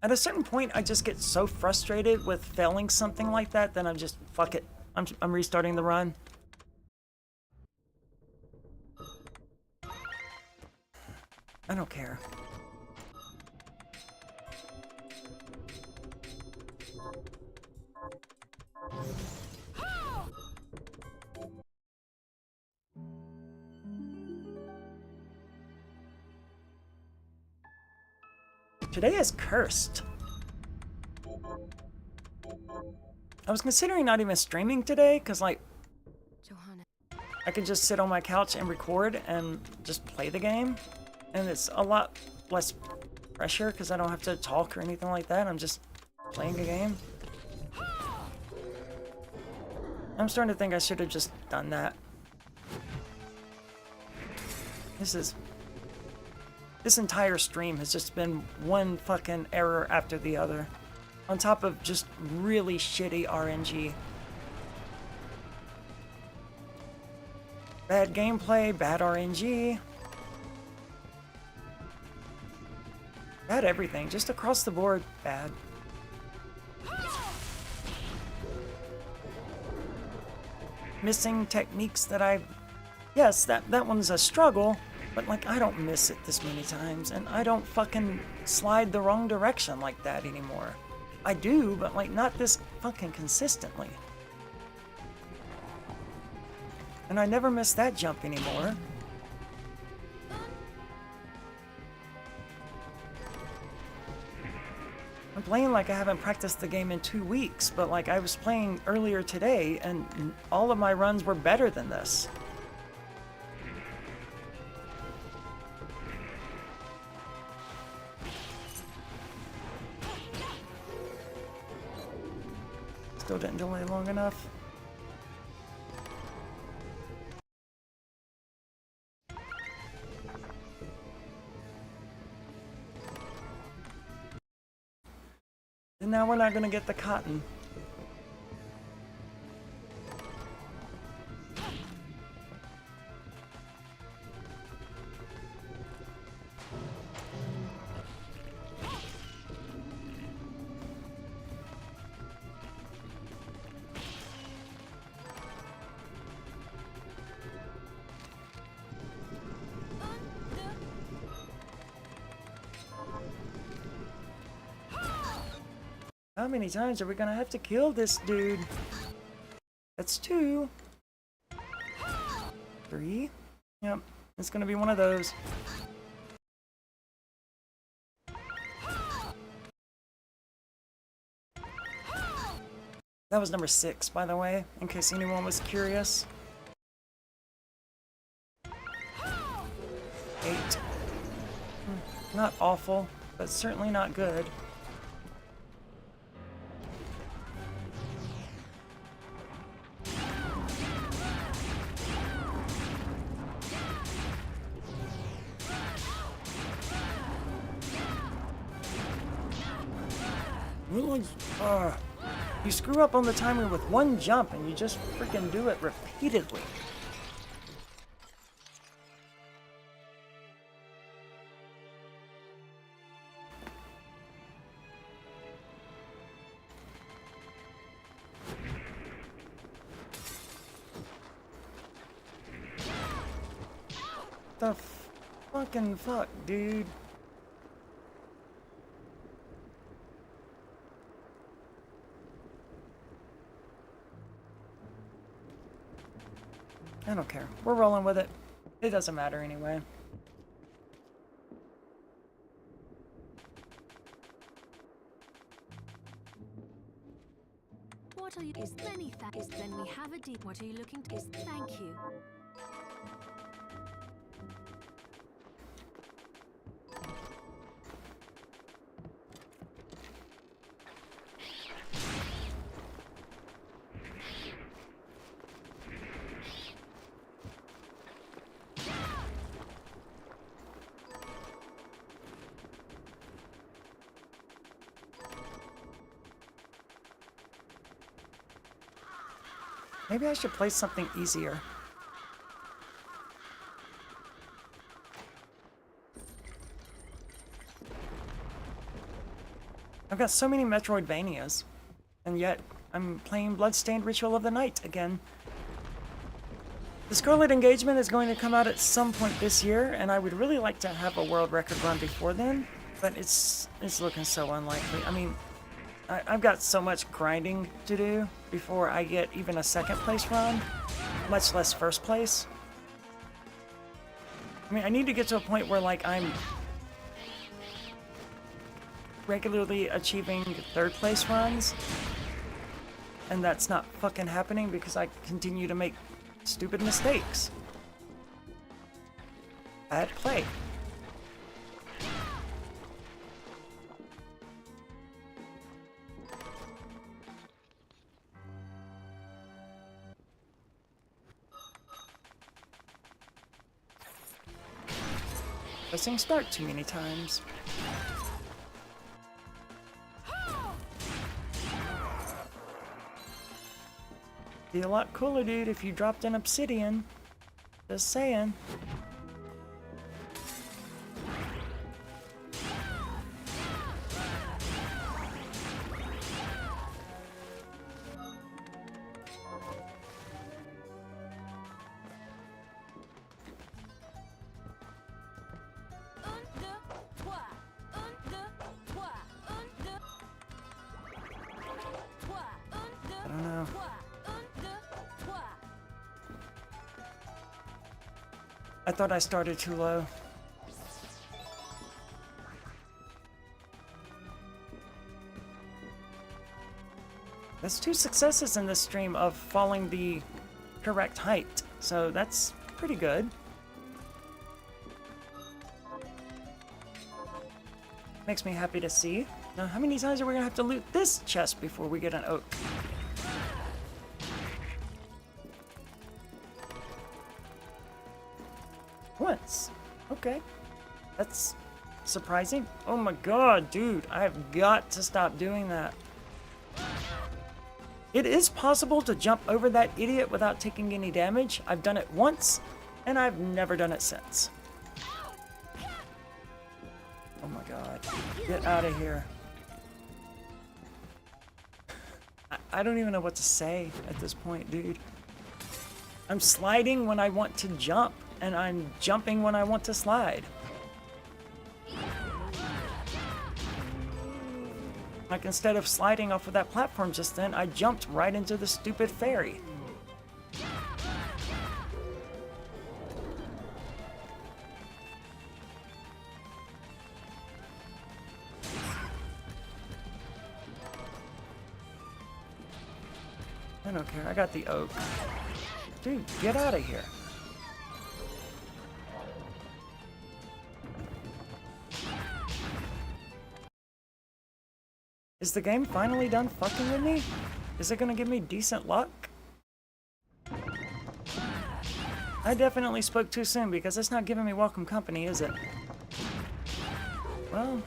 At a certain point, I just get so frustrated with failing something like that, then I'm just, fuck it. I'm restarting the run. I don't care. Today is cursed. I was considering not even streaming today, because, like, Johanna. I could just sit on my couch and record and just play the game. And it's a lot less pressure, because I don't have to talk or anything like that. I'm just playing a game. I'm starting to think I should have just done that. This entire stream has just been one fucking error after the other. On top of just really shitty RNG. Bad gameplay, bad RNG. Bad everything, just across the board, bad. Missing techniques that yes, that one's a struggle. But, like, I don't miss it this many times, and I don't fucking slide the wrong direction like that anymore. I do, but, like, not this fucking consistently. And I never miss that jump anymore. I'm playing like I haven't practiced the game in 2 weeks, but, like, I was playing earlier today, and all of my runs were better than this. Still didn't delay long enough. And now we're not gonna get the cotton. How many times are we gonna have to kill this dude? That's 2. 3. Yep, it's gonna be one of those. That was number 6, by the way, in case anyone was curious. 8. Not awful, but certainly not good. You screw up on the timer with one jump and you just freaking do it repeatedly. The fucking fuck, dude. I don't care. We're rolling with it. It doesn't matter anyway. What are you? Is many thanks. Then we have a deep. What are you looking to? Is thank you. Maybe I should play something easier. I've got so many Metroidvanias, and yet I'm playing Bloodstained Ritual of the Night again. The Scarlet Engagement is going to come out at some point this year, and I would really like to have a world record run before then, but it's looking so unlikely. I mean, I've got so much grinding to do before I get even a second place run, much less first place. I mean, I need to get to a point where, like, I'm regularly achieving third place runs, and that's not fucking happening because I continue to make stupid mistakes. Bad play. Pressing start too many times. Be a lot cooler, dude, if you dropped an obsidian. Just saying. I don't know. I thought I started too low. That's 2 successes in this stream of falling the correct height, so that's pretty good. Makes me happy to see. Now, how many times are we gonna have to loot this chest before we get an oak? Once. Okay. That's surprising. Oh my god, dude. I have got to stop doing that. It is possible to jump over that idiot without taking any damage. I've done it once, and I've never done it since. Oh my god. Get out of here. I don't even know what to say at this point, dude. I'm sliding when I want to jump, and I'm jumping when I want to slide. My Like, instead of sliding off of that platform just then, I jumped right into the stupid fairy. I don't care, I got the oak. Dude, get out of here. Is the game finally done fucking with me? Is it gonna give me decent luck? I definitely spoke too soon because it's not giving me welcome company, is it? Well,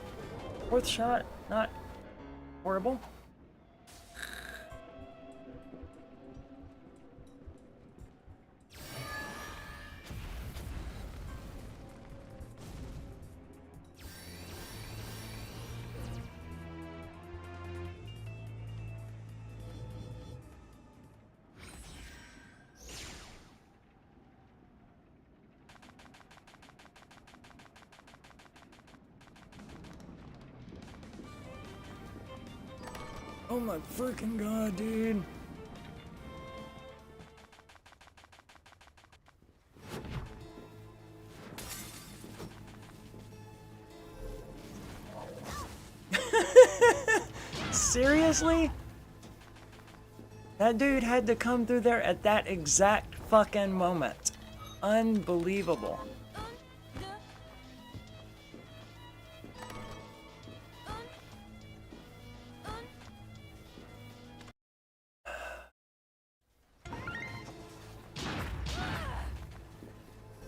fourth shot, not horrible. Oh my freaking god, dude. Seriously? That dude had to come through there at that exact fucking moment. Unbelievable.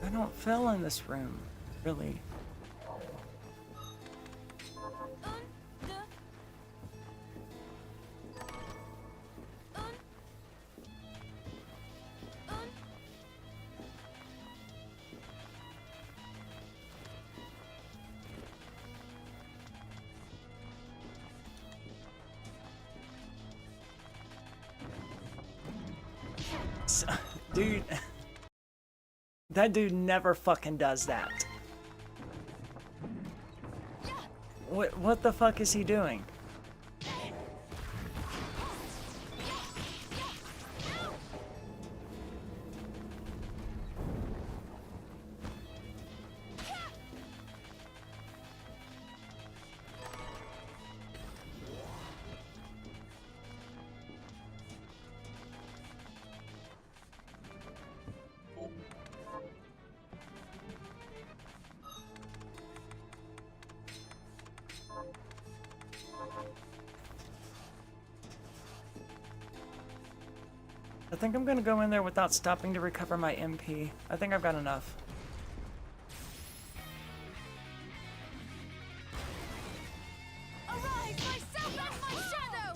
I don't fail in this room, really. Dude, that dude never fucking does that. What the fuck is he doing? I think I'm gonna go in there without stopping to recover my MP. I think I've got enough. Arise, myself and my shadow!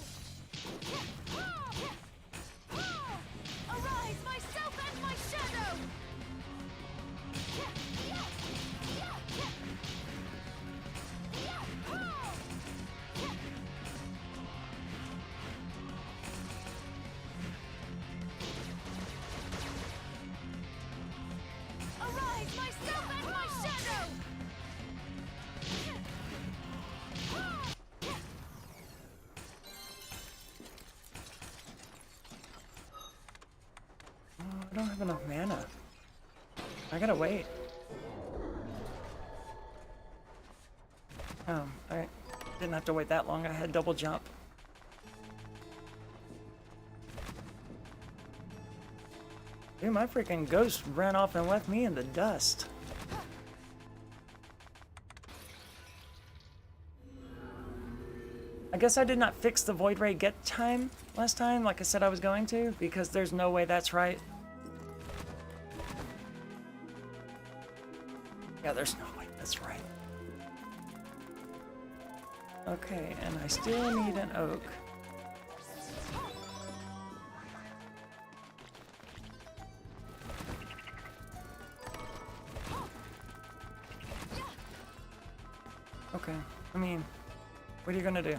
Arise, myself and my shadow! Arise, myself and my shadow! I don't have enough mana. I gotta wait. Oh, I didn't have to wait that long. I had double jump. Dude, my freaking ghost ran off and left me in the dust. I guess I did not fix the Void Ray get time last time, like I said I was going to, because there's no way that's right. Yeah, there's no way that's right. Okay, and I still need an oak. Okay, I mean, what are you gonna do?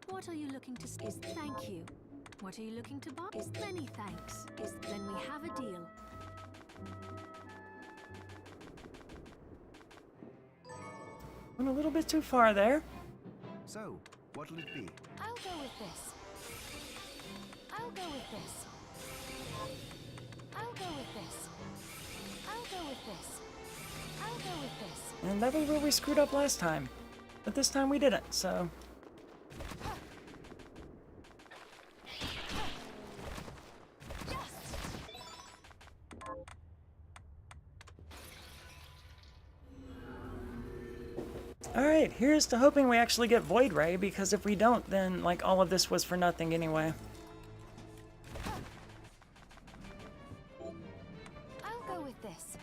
What What are you looking to is thank you. What are you looking to buy? Is many thanks. Is then we have a deal. Went a little bit too far there. So, what'll it be? I'll go with this. I'll go with this. I'll go with this. I'll go with this. I'll go with this. And that was where we screwed up last time. But this time we didn't, so... Alright, here's to hoping we actually get Void Ray, because if we don't, then, like, all of this was for nothing anyway. I'll go with this.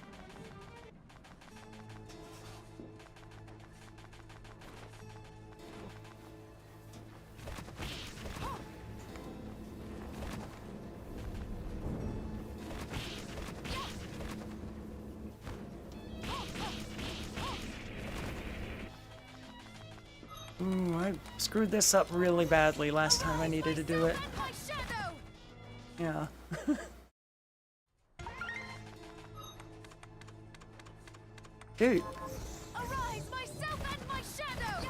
Ooh, I screwed this up really badly last time I needed to do it. My shadow. Yeah. Dude. Arise, myself and my shadow.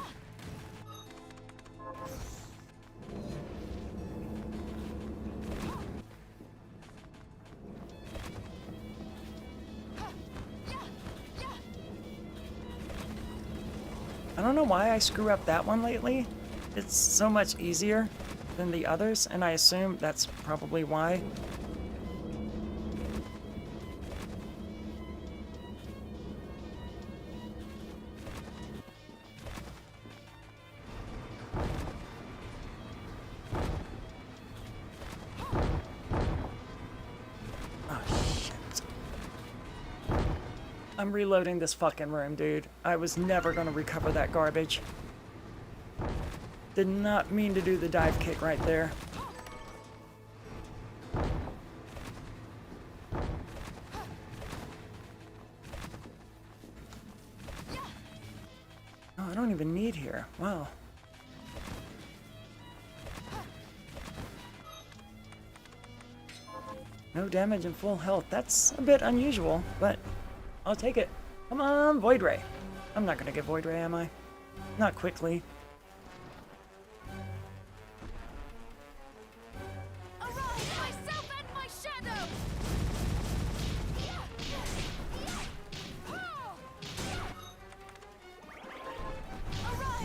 I don't know why I screw up that one lately. It's so much easier than the others, and I assume that's probably why. Oh, shit. I'm reloading this fucking room, dude. I was never gonna recover that garbage. Did not mean to do the dive kick right there. Oh, I don't even need here. Wow. No damage and full health. That's a bit unusual, but I'll take it. Come on, Void Ray. I'm not gonna get Void Ray, am I? Not quickly. Arise, myself and my shadow.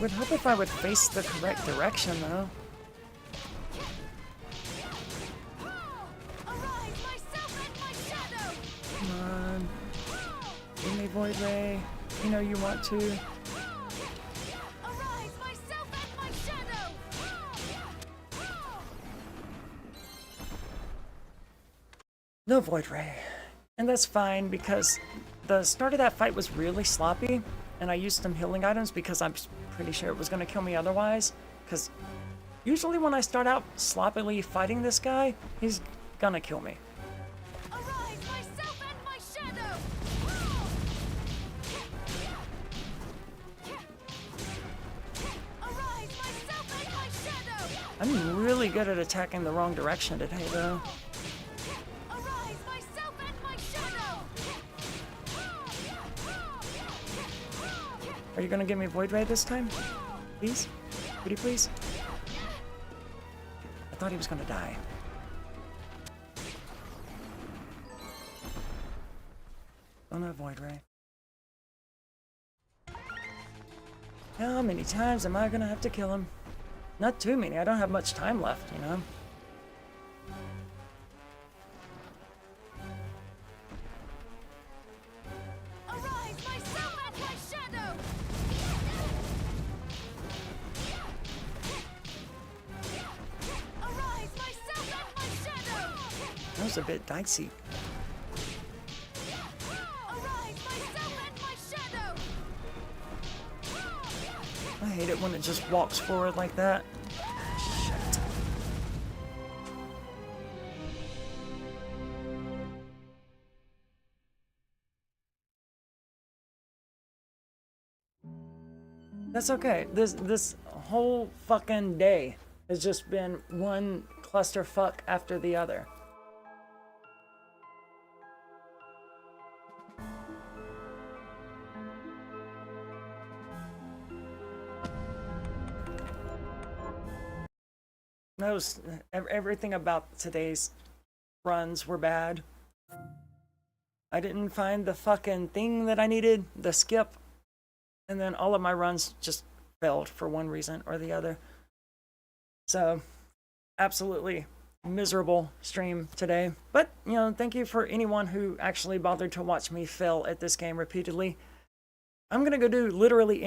Would help if I would face the correct direction, though. Arise, myself and my shadow. Come on. Give me Void Ray. You know you want to. Arise, myself and my shadow. No Void Ray. And that's fine, because the start of that fight was really sloppy, and I used some healing items because I'm pretty sure it was going to kill me otherwise. Because usually when I start out sloppily fighting this guy, he's gonna kill me. Arise, myself and my shadow. Arise, myself and my shadow. I'm really good at attacking the wrong direction today, though. Arise, myself and my shadow. Are you gonna give me Void Ray this time? Please? Would you please? I thought he was gonna die. Don't have Void Ray. How many times am I gonna have to kill him? Not too many. I don't have much time left, you know? Arise, myself and my shadow. Arise, myself and my shadow. That was a bit dicey. Arise, myself and my shadow. I hate it when it just walks forward like that. Shit. That's okay. This whole fucking day has just been one clusterfuck after the other. Everything about today's runs were bad. I didn't find the fucking thing that I needed, the skip, and then all of my runs just failed for one reason or the other. So, absolutely miserable stream today. But, you know, thank you for anyone who actually bothered to watch me fail at this game repeatedly. I'm gonna go do literally